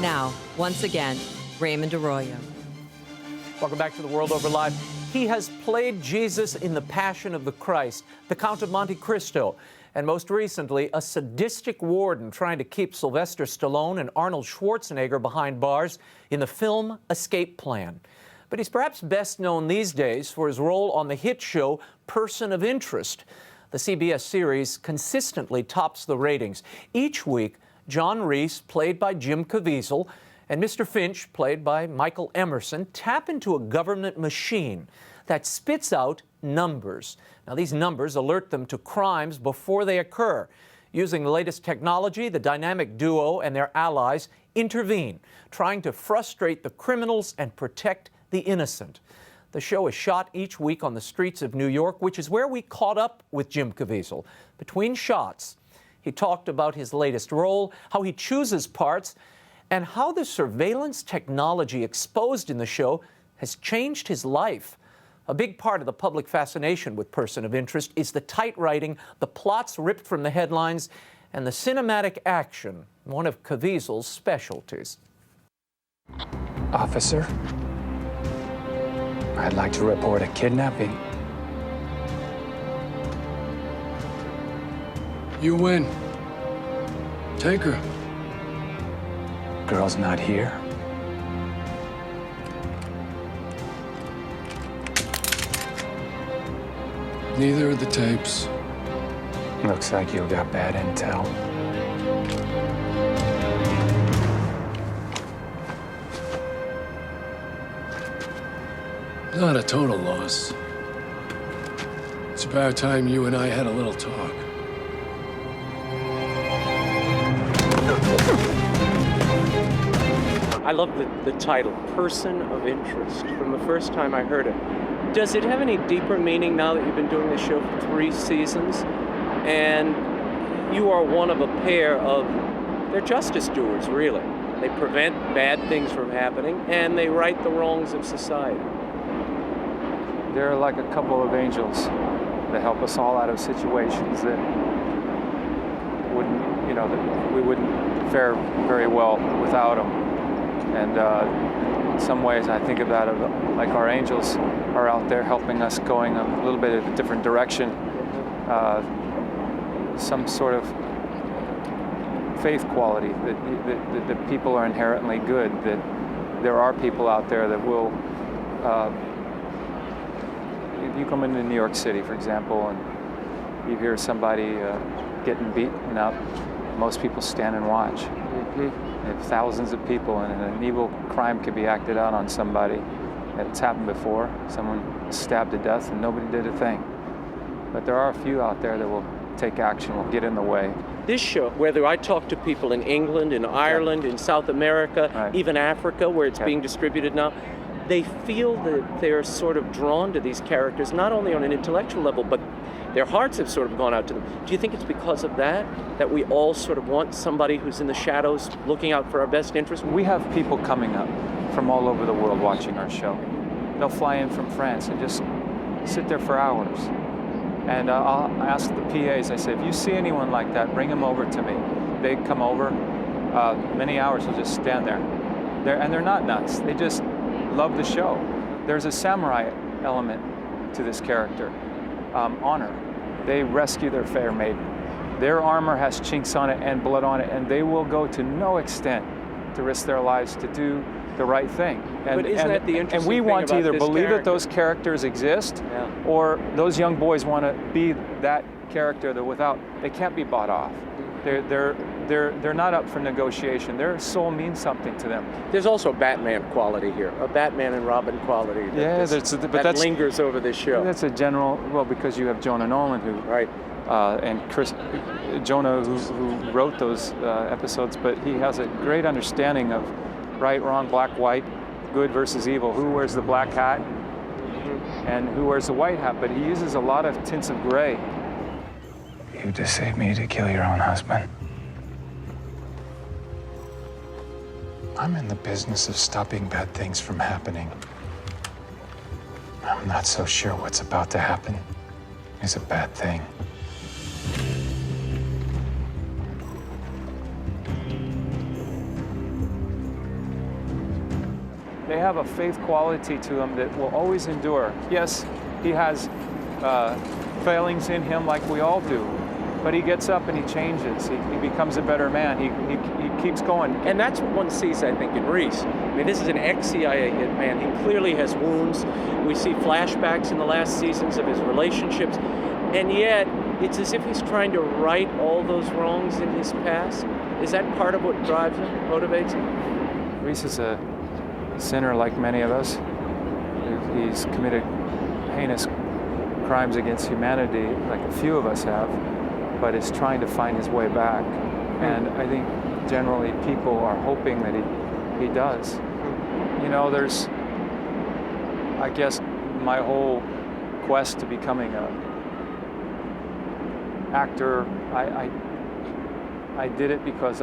Now, once again, Raymond Arroyo. Welcome back to The World Over Live. He has played Jesus in The Passion of the Christ, the Count of Monte Cristo, and most recently, a sadistic warden trying to keep Sylvester Stallone and Arnold Schwarzenegger behind bars in the film Escape Plan. But he's perhaps best known these days for his role on the hit show Person of Interest. The CBS series consistently tops the ratings. Each week, John Reese, played by Jim Caviezel, and Mr. Finch, played by Michael Emerson, tap into a government machine that spits out numbers. Now, these numbers alert them to crimes before they occur. Using the latest technology, the dynamic duo and their allies intervene, trying to frustrate the criminals and protect the innocent. The show is shot each week on the streets of New York, which is where we caught up with Jim Caviezel. Between shots, he talked about his latest role, how he chooses parts, and how the surveillance technology exposed in the show has changed his life. A big part of the public fascination with Person of Interest is the tight writing, the plots ripped from the headlines, and the cinematic action, one of Caviezel's specialties. Officer, I'd like to report a kidnapping. You win. Take her. Girl's not here. Neither of the tapes. Looks like you got bad intel. Not a total loss. It's about time you and I had a little talk. I love the title, Person of Interest, from the first time I heard it. Does it have any deeper meaning now that you've been doing this show for 3 seasons? And you are one of a pair of, they're justice doers, really. They prevent bad things from happening, and they right the wrongs of society. They're like a couple of angels that help us all out of situations that wouldn't, that we wouldn't fare very well without them. And in some ways, I think about it like our angels are out there helping us going a little bit of a different direction. Some sort of faith quality that people are inherently good, that there are people out there that will, if you come into New York City, for example, and you hear somebody getting beaten up, most people stand and watch. If thousands of people and an evil crime could be acted out on somebody, it's happened before, someone stabbed to death and nobody did a thing. But there are a few out there that will take action, will get in the way. This show, whether I talk to people in England, in Ireland, in South America, even Africa, where it's being distributed now, they feel that they're sort of drawn to these characters, not only on an intellectual level, but their hearts have sort of gone out to them. Do you think it's because of that we all sort of want somebody who's in the shadows looking out for our best interest? We have people coming up from all over the world watching our show. They'll fly in from France and just sit there for hours. And I'll ask the PAs, I say, if you see anyone like that, bring them over to me. They come over, many hours, they'll just stand there. And they're not nuts, they just love the show. There's a samurai element to this character, honor. They rescue their fair maiden. Their armor has chinks on it and blood on it, and they will go to no extent to risk their lives to do the right thing. But isn't that the interesting thing? And we want to either believe that those characters exist, or those young boys want to be that character that without, they can't be bought off. They're not up for negotiation. Their soul means something to them. There's also a Batman quality here, a Batman and Robin quality that lingers over this show. That's a general, well, because you have Jonah Nolan who, and Jonah who wrote those episodes, but he has a great understanding of right, wrong, black, white, good versus evil, who wears the black hat and who wears the white hat, but he uses a lot of tints of gray. You deceived me to kill your own husband. I'm in the business of stopping bad things from happening. I'm not so sure what's about to happen is a bad thing. They have a faith quality to them that will always endure. Yes, he has failings in him like we all do, but he gets up and he changes. He becomes a better man. He keeps going. And that's what one sees, I think, in Reese. I mean, this is an ex-CIA hitman. He clearly has wounds. We see flashbacks in the last seasons of his relationships. And yet, it's as if he's trying to right all those wrongs in his past. Is that part of what drives him, motivates him? Reese is a sinner like many of us. He's committed heinous crimes against humanity like a few of us have, but is trying to find his way back. And I think generally people are hoping that he does. You know, there's, I guess, my whole quest to becoming a actor, I did it because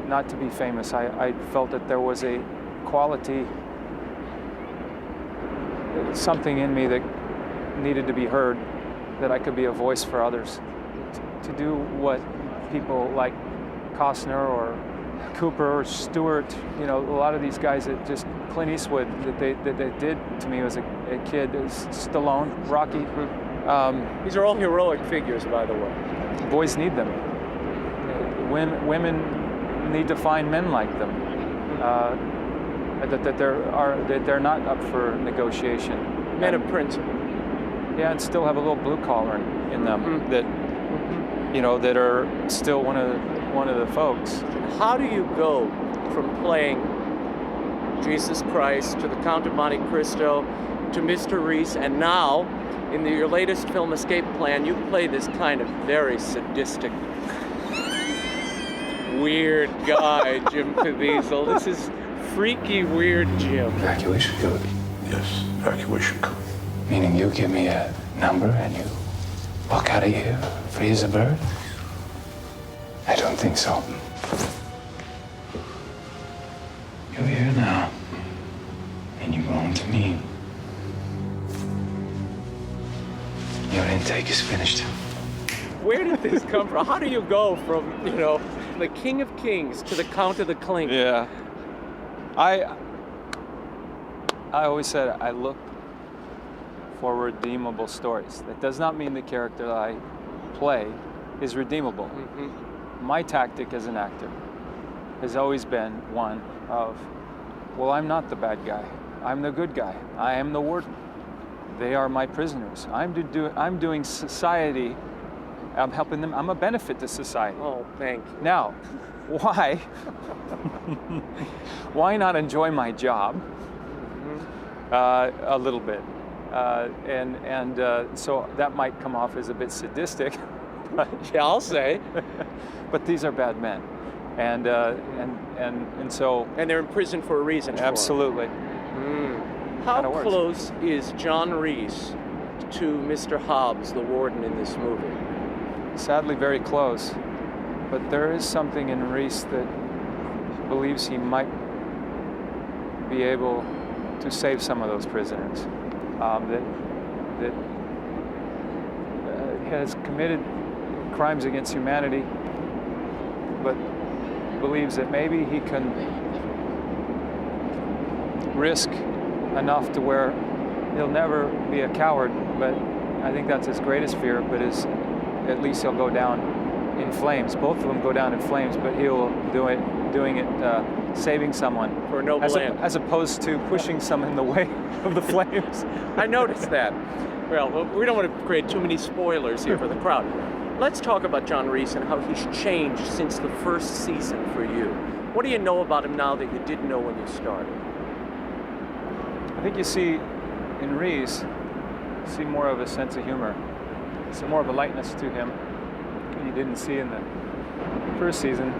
not to be famous, I felt that there was a quality, something in me that needed to be heard, that I could be a voice for others, to do what people like Costner or Cooper or Stewart, you know, a lot of these guys that just, Clint Eastwood, that they did to me as a kid, Stallone, Rocky. These are all heroic figures, by the way. Boys need them. Women need to find men like them. That they're not up for negotiation. Men of principle. Yeah, and still have a little blue collar in them that, you know, that are still one of the folks. How do you go from playing Jesus Christ to the Count of Monte Cristo to Mr. Reese, and now in your latest film Escape Plan, you play this kind of very sadistic, weird guy, Jim Caviezel. This is freaky, weird Jim. Evacuation code. Yes, evacuation code. Meaning you give me a number and you walk out of here free as a bird? I don't think so. You're here now, and you belong to me. Your intake is finished. Where did this come from? How do you go from, you know, the King of Kings to the Count of the Clink? Yeah. I always said I look for redeemable stories. That does not mean the character that I play is redeemable. My tactic as an actor has always been one of, well, I'm not the bad guy. I'm the good guy. I am the warden. They are my prisoners. I'm doing society. I'm helping them. I'm a benefit to society. Oh, thank you. Now, why? Why not enjoy my job a little bit? So that might come off as a bit sadistic. Yeah, I'll say. But these are bad men, and so. And they're in prison for a reason. Absolutely. How close is John Reese to Mr. Hobbs, the warden in this movie? Sadly, very close. But there is something in Reese that believes he might be able to save some of those prisoners. That has committed crimes against humanity, but believes that maybe he can risk enough to where he'll never be a coward, but I think that's his greatest fear, but at least he'll go down in flames. Both of them go down in flames, but he'll doing it saving someone. For a noble end. As opposed to pushing someone in the way of the flames. I noticed that. Well, we don't want to create too many spoilers here for the crowd. Let's talk about John Reese and how he's changed since the first season for you. What do you know about him now that you didn't know when you started? I think you see in Reese, more of a sense of humor. See more of a lightness to him that you didn't see in the first season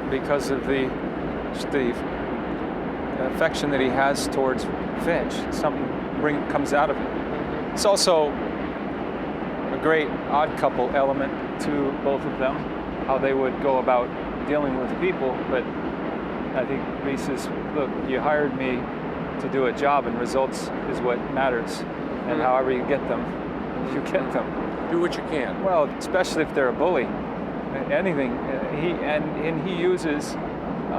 because of the affection that he has towards Finch. Something comes out of it. It's also a great odd couple element to both of them, how they would go about dealing with people. But I think Reese is, look, you hired me to do a job, and results is what matters. And however you get them, you get them. Do what you can. Well, especially if they're a bully. Anything. He uses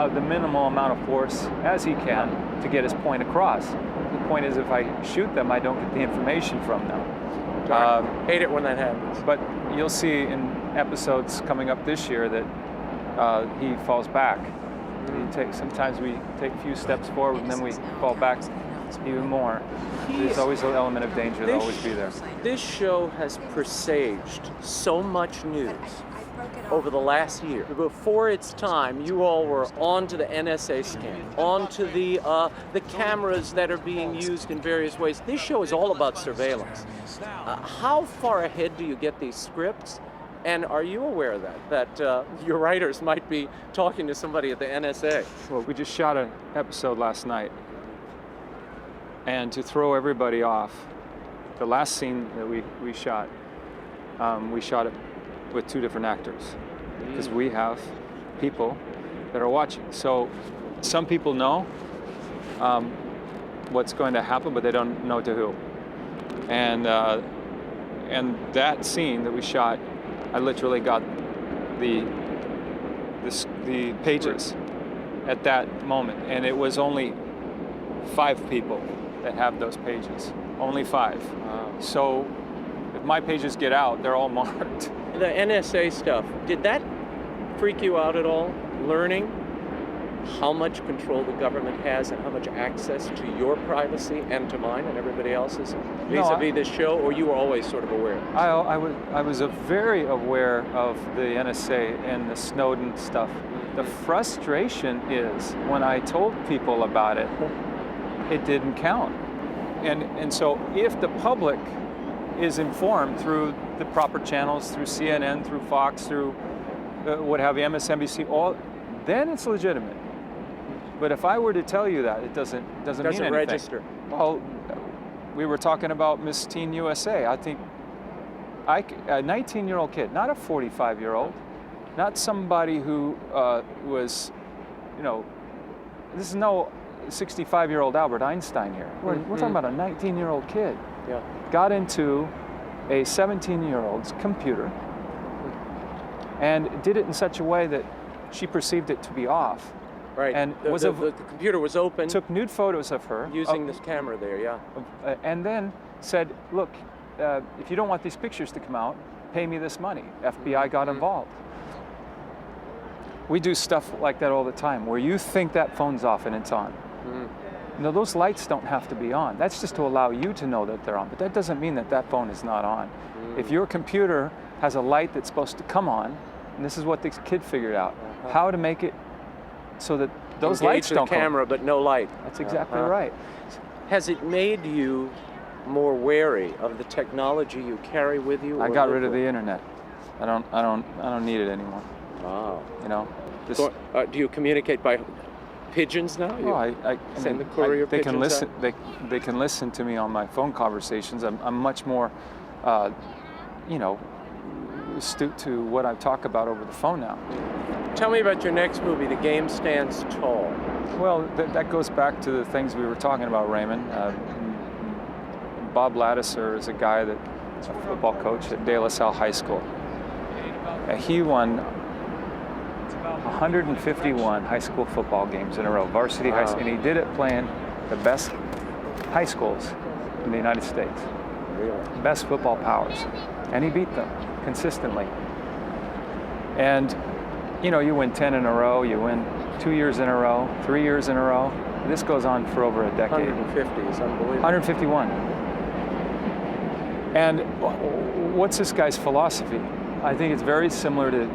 the minimal amount of force as he can to get his point across. The point is, if I shoot them, I don't get the information from them. Hate it when that happens. But you'll see in episodes coming up this year that he falls back. Sometimes we take a few steps forward and then we fall back even more. There's always an element of danger that'll always be there. This show has presaged so much news over the last year. Before its time, you all were onto the NSA scan, onto the cameras that are being used in various ways. This show is all about surveillance. How far ahead do you get these scripts? And are you aware of that your writers might be talking to somebody at the NSA? Well, we just shot an episode last night. And to throw everybody off, the last scene that we shot it with 2 different actors because we have people that are watching. So some people know what's going to happen, but they don't know to who. And that scene that we shot, I literally got the pages at that moment, and it was only 5 people that have those pages. Only 5. Wow. So if my pages get out, they're all marked. The NSA stuff, did that freak you out at all? Learning how much control the government has and how much access to your privacy and to mine and everybody else's vis-a-vis this show, or you were always sort of aware? I was very aware of the NSA and the Snowden stuff. The frustration is when I told people about it, it didn't count. And so if the public is informed through the proper channels, through CNN, through Fox, through what have you, MSNBC, then it's legitimate. But if I were to tell you that, it doesn't mean anything. Register. Well, we were talking about Miss Teen USA. I think a 19-year-old kid, not a 45-year-old, not somebody who was, this is no 65-year-old Albert Einstein here. We're talking about a 19-year-old kid. Yeah. Got into a 17-year-old's computer and did it in such a way that she perceived it to be off. Right. And the computer was open. Took nude photos of her. Using this camera there, yeah. And then said, look, if you don't want these pictures to come out, pay me this money. FBI got involved. We do stuff like that all the time, where you think that phone's off and it's on. No, those lights don't have to be on. That's just to allow you to know that they're on, but that doesn't mean that that phone is not on. If your computer has a light that's supposed to come on, and this is what this kid figured out, how to make it so that those lights don't come on. Camera, but no light. That's exactly right. Has it made you more wary of the technology you carry with you? I got rid of the internet. I don't need it anymore. Wow. So, do you communicate by pigeons now? I send the courier they can pigeons listen. out? They can listen to me on my phone conversations. I'm much more, astute to what I talk about over the phone now. Tell me about your next movie, The Game Stands Tall. Well, that goes back to the things we were talking about, Raymond. Bob Laddiser is a guy that's a football coach at De La Salle High School. He won 151 high school football games in a row, varsity high school, and he did it playing the best high schools in the United States. Really? Best football powers. And he beat them consistently. And, you win 10 in a row, you win 2 years in a row, 3 years in a row. This goes on for over a decade. 150 is unbelievable. 151. And what's this guy's philosophy? I think it's very similar to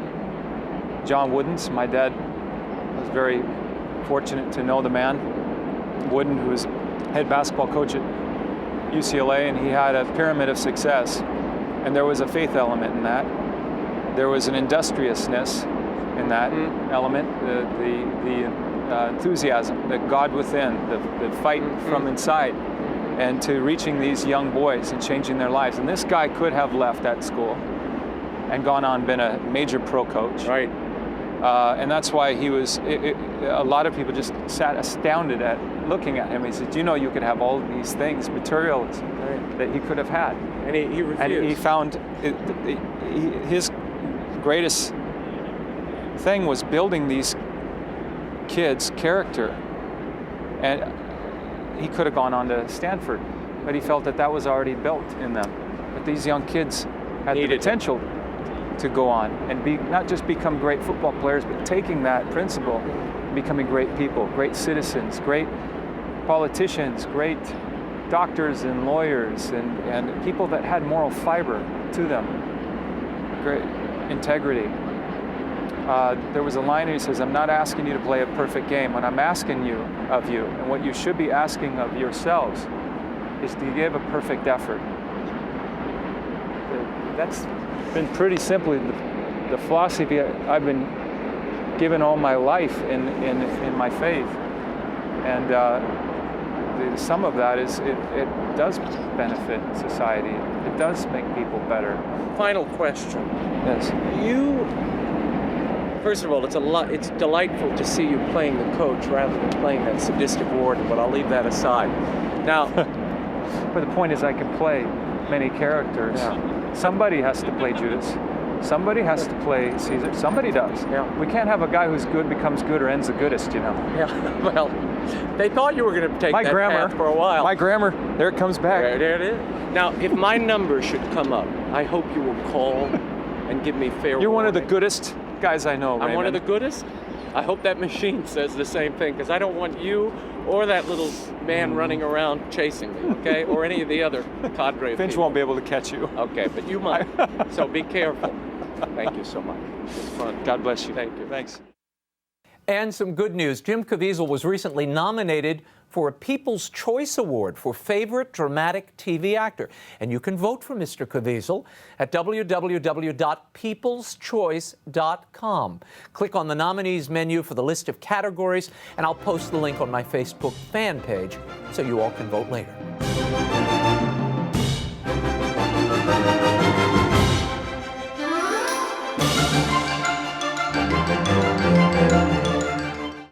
John Wooden's. My dad was very fortunate to know the man, Wooden, who was head basketball coach at UCLA, and he had a pyramid of success. And there was a faith element in that. There was an industriousness in that element, the enthusiasm, the God within, the fight from inside, and to reaching these young boys and changing their lives. And this guy could have left that school and gone on, been a major pro coach. Right. And that's why he was, a lot of people just sat astounded at looking at him. He said, you could have all these things, materials that he could have had. And he refused. And he found his greatest thing was building these kid's character. And he could have gone on to Stanford, but he felt that that was already built in them. But these young kids had the potential to go on and not just become great football players, but taking that principle, becoming great people, great citizens, great politicians, great doctors and lawyers, and people that had moral fiber to them, great integrity. There was a line he says, I'm not asking you to play a perfect game. What I'm asking of you, and what you should be asking of yourselves, is to give a perfect effort. That's been pretty simply the philosophy I've been given all my life in my faith. And the sum of that is it does benefit society. It does make people better. Final question. Yes. First of all, it's delightful to see you playing the coach rather than playing that sadistic warden, but I'll leave that aside. Now, but the point is I can play many characters. Yeah. Somebody has to play Judas. Somebody has to play Caesar. Somebody does. Yeah. We can't have a guy who's good becomes good or ends the goodest, you know. Yeah. Well, they thought you were going to take that path for a while. My grammar, there it comes back. There it is. Now, if my number should come up, I hope you will call and give me fair You're one of the warning. goodest guys I know, Raymond. I'm one of the goodest? I hope that machine says the same thing, because I don't want you or that little man running around chasing me, okay? Or any of the other cadre of Finch people. won't be able to catch you. Okay, but you might. So be careful. Thank you so much. It's fun. God bless you. Thank you. Thanks. And some good news. Jim Caviezel was recently nominated for a People's Choice Award for Favorite Dramatic TV Actor. And you can vote for Mr. Caviezel at www.peopleschoice.com. Click on the nominees menu for the list of categories, and I'll post the link on my Facebook fan page so you all can vote later.